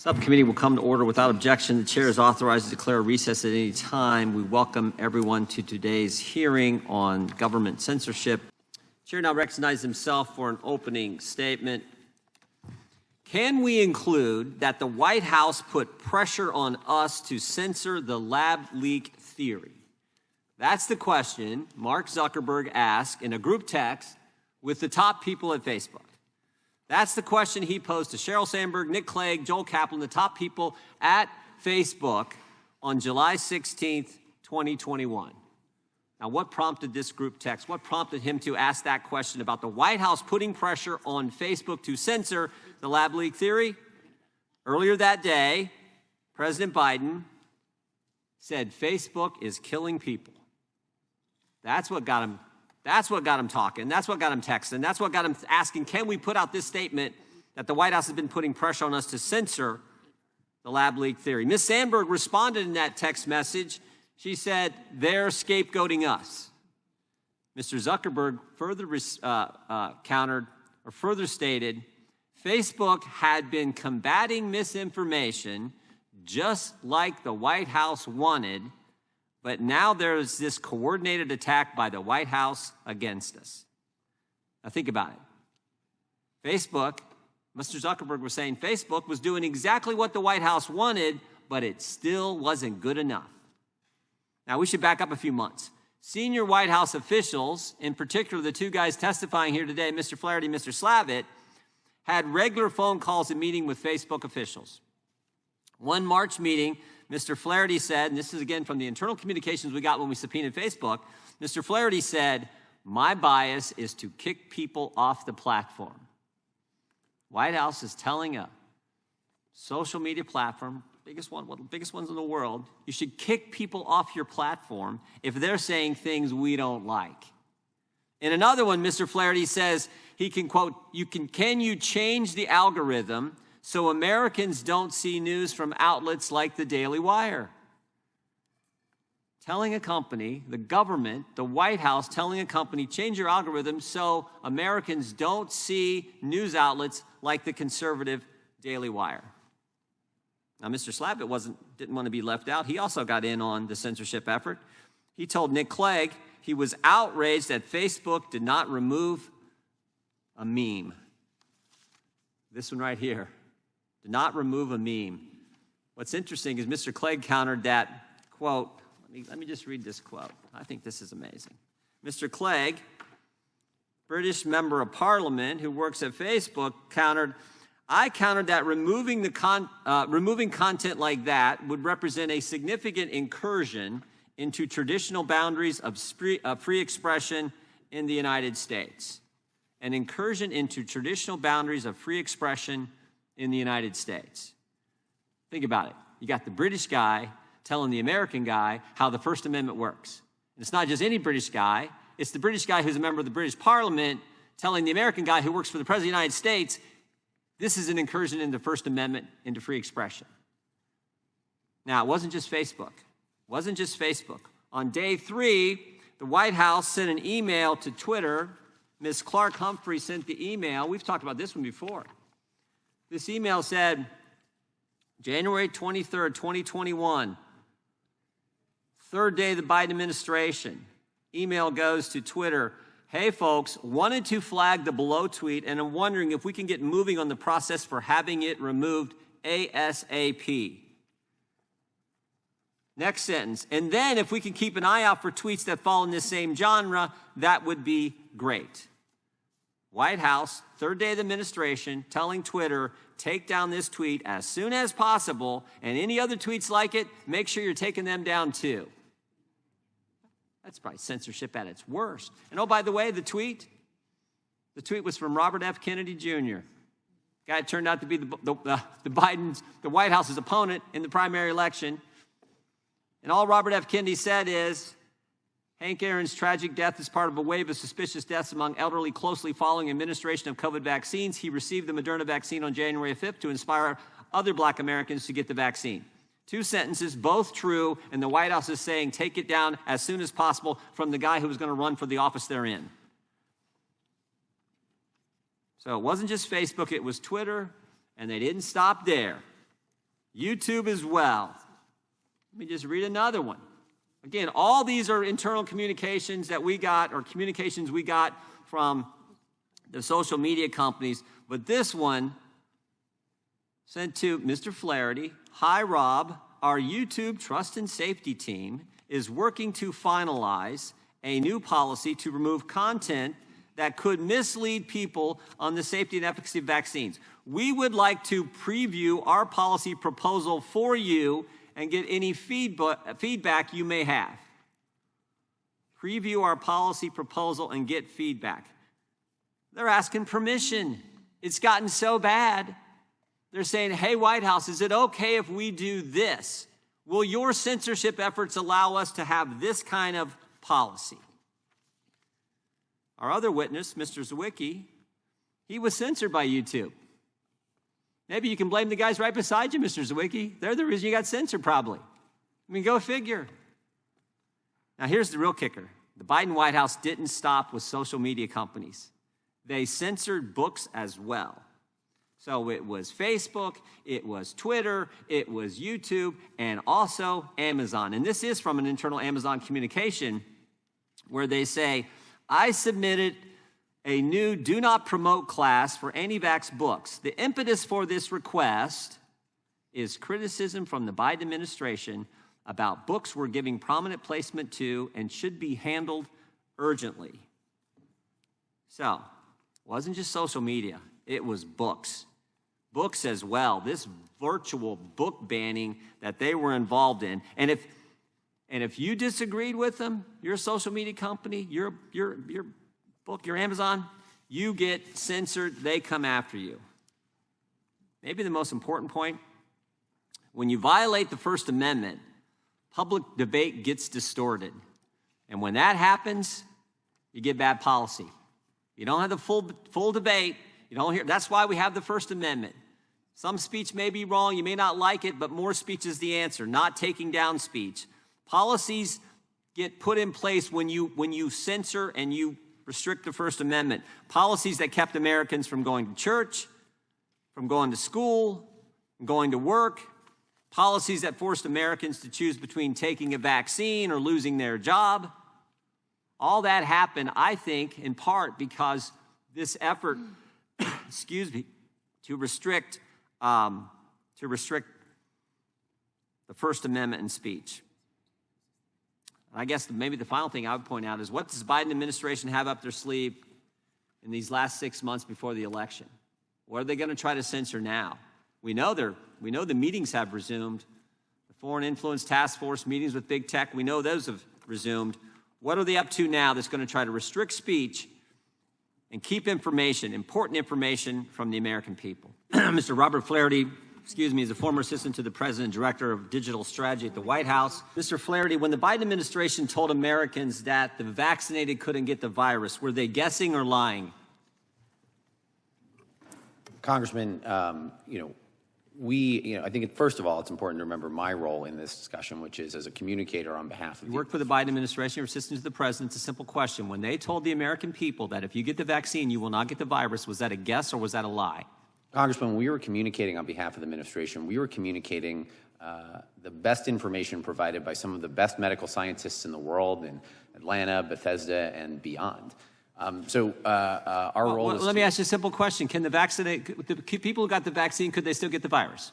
Subcommittee will come to order without objection. The chair is authorized to declare a recess at any time. We welcome everyone to today's hearing on government censorship. The chair now recognizes himself for an opening statement. Can we include that the White House put pressure on us to censor the lab leak theory? That's the question Mark Zuckerberg asked in a group text with the top people at Facebook. That's the question he posed to Sheryl Sandberg, Nick Clegg, Joel Kaplan, the top people at Facebook on July 16th, 2021. Now, what prompted this group text? What prompted him to ask that question about the White House putting pressure on Facebook to censor the lab leak theory? Earlier that day, President Biden said Facebook is killing people. That's what got him talking. That's what got him texting. That's what got him asking, can we put out this statement that the White House has been putting pressure on us to censor the lab leak theory? Ms. Sandberg responded in that text message. She said, they're scapegoating us. Mr. Zuckerberg further countered or further stated, Facebook had been combating misinformation just like the White House wanted, but now there's this coordinated attack by the White House against us. Now think about it. Facebook, Mr. Zuckerberg was saying Facebook was doing exactly what the White House wanted, but it still wasn't good enough. Now we should back up a few months. Senior White House officials, in particular the two guys testifying here today, Mr. Flaherty and Mr. Slavitt, had regular phone calls and meeting with Facebook officials. One March meeting, Mr. Flaherty said, and this is again from the internal communications we got when we subpoenaed Facebook, Mr. Flaherty said, my bias is to kick people off the platform. White House is telling a social media platform, one of the biggest ones in the world, you should kick people off your platform if they're saying things we don't like. In another one, Mr. Flaherty says he can, quote, can you change the algorithm so Americans don't see news from outlets like the Daily Wire? Telling a company, the government, the White House, telling a company, change your algorithm so Americans don't see news outlets like the conservative Daily Wire. Now, Mr. Slavitt didn't want to be left out. He also got in on the censorship effort. He told Nick Clegg he was outraged that Facebook did not remove a meme. This one right here. Did not remove a meme. What's interesting is Mr. Clegg countered that, quote, let me just read this quote. I think this is amazing. Mr. Clegg, British member of parliament who works at Facebook, I countered that removing content like that would represent a significant incursion into traditional boundaries of free expression in the United States. An incursion into traditional boundaries of free expression in the United States. Think about it. You got the British guy telling the American guy how the First Amendment works. And it's not just any British guy. It's the British guy who's a member of the British Parliament telling the American guy who works for the President of the United States, this is an incursion into the First Amendment, into free expression. Now, it wasn't just Facebook. On day 3, the White House sent an email to Twitter. Ms. Clark Humphrey sent the email. We've talked about this one before. This email said, January 23rd, 2021, third day of the Biden administration. Email goes to Twitter. Hey, folks, wanted to flag the below tweet, and I'm wondering if we can get moving on the process for having it removed ASAP. Next sentence. And then if we can keep an eye out for tweets that fall in this same genre, that would be great. White House, third day of the administration, telling Twitter, take down this tweet as soon as possible, and any other tweets like it, make sure you're taking them down too. That's probably censorship at its worst. And oh, by the way, the tweet was from Robert F. Kennedy Jr. Guy turned out to be the White House's opponent in the primary election. And all Robert F. Kennedy said is, Hank Aaron's tragic death is part of a wave of suspicious deaths among elderly closely following administration of COVID vaccines. He received the Moderna vaccine on January 5th to inspire other black Americans to get the vaccine. 2 sentences, both true, and the White House is saying take it down as soon as possible from the guy who was going to run for the office they're in. So it wasn't just Facebook, it was Twitter, and they didn't stop there. YouTube as well. Let me just read another one. Again, all these are internal communications that we got, or communications we got from the social media companies. But this one sent to Mr. Flaherty. Hi, Rob. Our YouTube trust and safety team is working to finalize a new policy to remove content that could mislead people on the safety and efficacy of vaccines. We would like to preview our policy proposal for you and get any feedback you may have. Preview our policy proposal and get feedback. They're asking permission. It's gotten so bad. They're saying, hey, White House, is it okay if we do this? Will your censorship efforts allow us to have this kind of policy? Our other witness, Mr. Zwicky, he was censored by YouTube. Maybe you can blame the guys right beside you, Mr. Zwicky. They're the reason you got censored, probably. I mean, go figure. Now, here's the real kicker. The Biden White House didn't stop with social media companies. They censored books as well. So it was Facebook, it was Twitter, it was YouTube, and also Amazon. And this is from an internal Amazon communication where they say, I submitted a new do not promote class for anti-vax books. The impetus for this request is criticism from the Biden administration about books we're giving prominent placement to and should be handled urgently. So, it wasn't just social media, it was books. Books as well, this virtual book banning that they were involved in. And if you disagreed with them, your social media company, your book, your Amazon, you get censored, they come after you. Maybe the most important point, when you violate the First Amendment, public debate gets distorted. And when that happens, you get bad policy. You don't have the full debate. You don't hear. That's why we have the First Amendment. Some speech may be wrong, you may not like it, but more speech is the answer, not taking down speech. Policies get put in place when you censor and you restrict the First Amendment. Policies that kept Americans from going to church, from going to school, from going to work. Policies that forced Americans to choose between taking a vaccine or losing their job. All that happened, I think, in part because this effort, to restrict the First Amendment in speech. I guess maybe the final thing I would point out is, what does the Biden administration have up their sleeve in these last 6 months before the election? What are they going to try to censor now? We know the meetings have resumed. The Foreign Influence Task Force meetings with big tech, we know those have resumed. What are they up to now that's going to try to restrict speech and keep information, important information, from the American people? Mr. Robert Flaherty, is a former assistant to the president, director of digital strategy at the White House. Mr. Flaherty, when the Biden administration told Americans that the vaccinated couldn't get the virus, were they guessing or lying? Congressman, I think, first of all, it's important to remember my role in this discussion, which is as a communicator on behalf of You work for the Biden administration, you're assistant to the president. It's a simple question. When they told the American people that if you get the vaccine, you will not get the virus, was that a guess or was that a lie? Congressman, we were communicating on behalf of the administration. We were communicating the best information provided by some of the best medical scientists in the world in Atlanta, Bethesda, and beyond. Our role is... Let me ask you a simple question. Can the people who got the vaccine, could they still get the virus?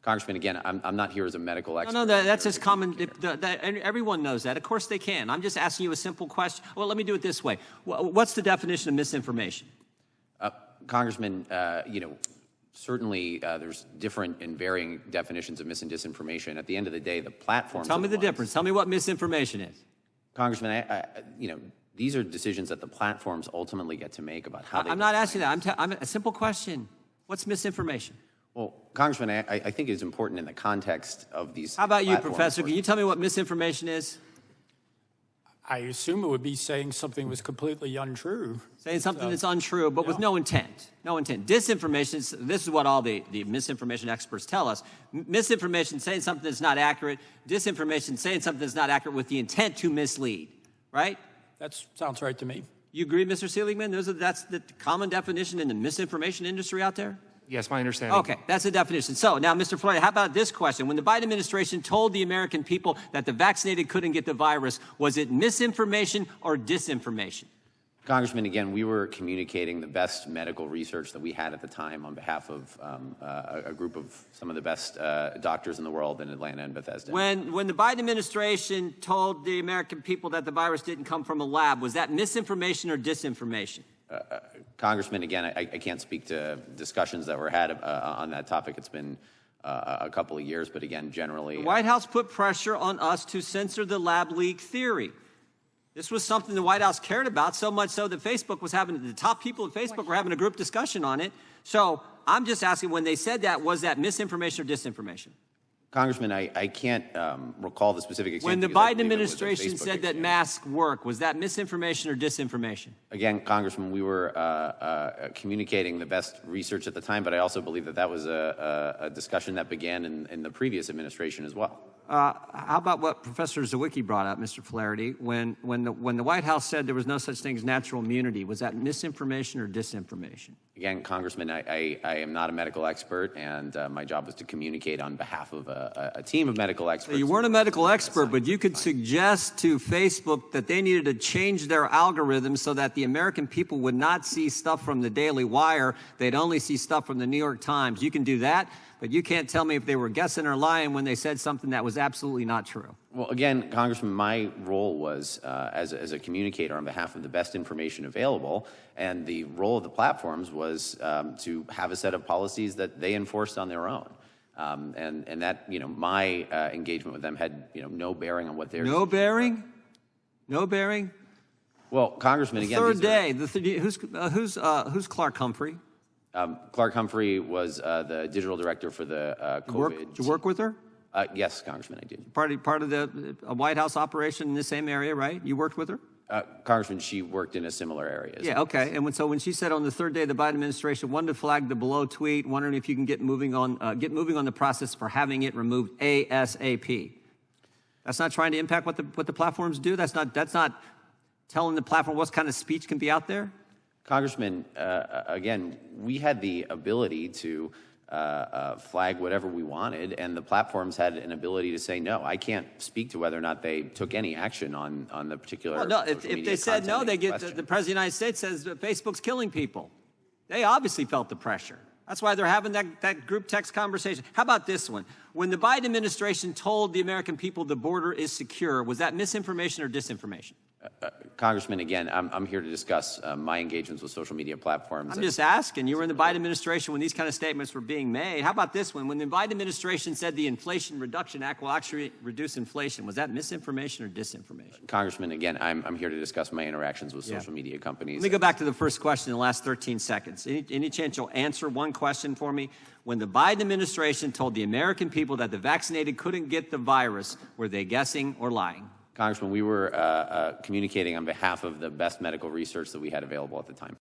Congressman, again, I'm not here as a medical expert. No, that's as common. Everyone knows that. Of course they can. I'm just asking you a simple question. Well, let me do it this way. What's the definition of misinformation? Congressman, certainly there's different and varying definitions of mis and disinformation. At the end of the day, the platforms... Tell me the difference. Tell me what misinformation is. Congressman, these are decisions that the platforms ultimately get to make about how they... I'm not asking that. I'm a simple question. What's misinformation? Well, Congressman, I think it's important in the context of these... How about you, Professor? Can you tell me what misinformation is? I assume it would be saying something was completely untrue. Saying something that's untrue, but with no intent. No intent. Disinformation, this is what all the misinformation experts tell us. Misinformation, saying something that's not accurate. Disinformation, saying something that's not accurate with the intent to mislead. Right? That sounds right to me. You agree, Mr. Seligman? That's the common definition in the misinformation industry out there? Yes, my understanding. Okay, that's the definition. So now, Mr. Flaherty, how about this question? When the Biden administration told the American people that the vaccinated couldn't get the virus, was it misinformation or disinformation? Congressman, again, we were communicating the best medical research that we had at the time on behalf of a group of some of the best doctors in the world in Atlanta and Bethesda. When the Biden administration told the American people that the virus didn't come from a lab, was that misinformation or disinformation? Congressman, again, I can't speak to discussions that were had on that topic. It's been a couple of years, but again, generally... The White House put pressure on us to censor the lab leak theory. This was something the White House cared about, so much so that Facebook was having, the top people at Facebook were having a group discussion on it. So I'm just asking, when they said that, was that misinformation or disinformation? Congressman, I can't recall the specific example. When the Biden administration said that masks work, was that misinformation or disinformation? Again, Congressman, we were communicating the best research at the time, but I also believe that that was a discussion that began in the previous administration as well. How about what Professor Zawicki brought up, Mr. Flaherty? When the White House said there was no such thing as natural immunity, was that misinformation or disinformation? Again, Congressman, I am not a medical expert, and my job was to communicate on behalf of a team of medical experts. So you weren't a medical expert, but you could suggest to Facebook that they needed to change their algorithm so that the American people would not see stuff from the Daily Wire. They'd only see stuff from the New York Times. You can do that, but you can't tell me if they were guessing or lying when they said something that was absolutely not true. Well, again, Congressman, my role was as a communicator on behalf of the best information available, and the role of the platforms was to have a set of policies that they enforced on their own. And that, my engagement with them had, no bearing on what they're... No bearing? No bearing? Well, Congressman, again... Third day, who's Clark Humphrey? Clark Humphrey was the digital director for the COVID... Did you work with her? Yes, Congressman, I did. Part of the White House operation in the same area, right? You worked with her? Congressman, she worked in a similar area. Yeah, okay. And so when she said on the third day of the Biden administration, wanted to flag the below tweet, wondering if you can get moving on the process for having it removed ASAP. That's not trying to impact what the platforms do. That's not telling the platform what kind of speech can be out there. Congressman, again, we had the ability to flag whatever we wanted, and the platforms had an ability to say no. I can't speak to whether or not they took any action on the particular. Well, no, if they said no, they get the President of the United States says that Facebook's killing people. They obviously felt the pressure. That's why they're having that group text conversation. How about this one? When the Biden administration told the American people the border is secure, was that misinformation or disinformation? Congressman, again, I'm here to discuss my engagements with social media platforms. I'm just asking. You were in the Biden administration when these kind of statements were being made. How about this one? When the Biden administration said the Inflation Reduction Act will actually reduce inflation, was that misinformation or disinformation? Congressman, again, I'm here to discuss my interactions with social media companies. Let me go back to the first question in the last 13 seconds. Any chance you'll answer one question for me? When the Biden administration told the American people that the vaccinated couldn't get the virus, were they guessing or lying? Congressman, we were communicating on behalf of the best medical research that we had available at the time.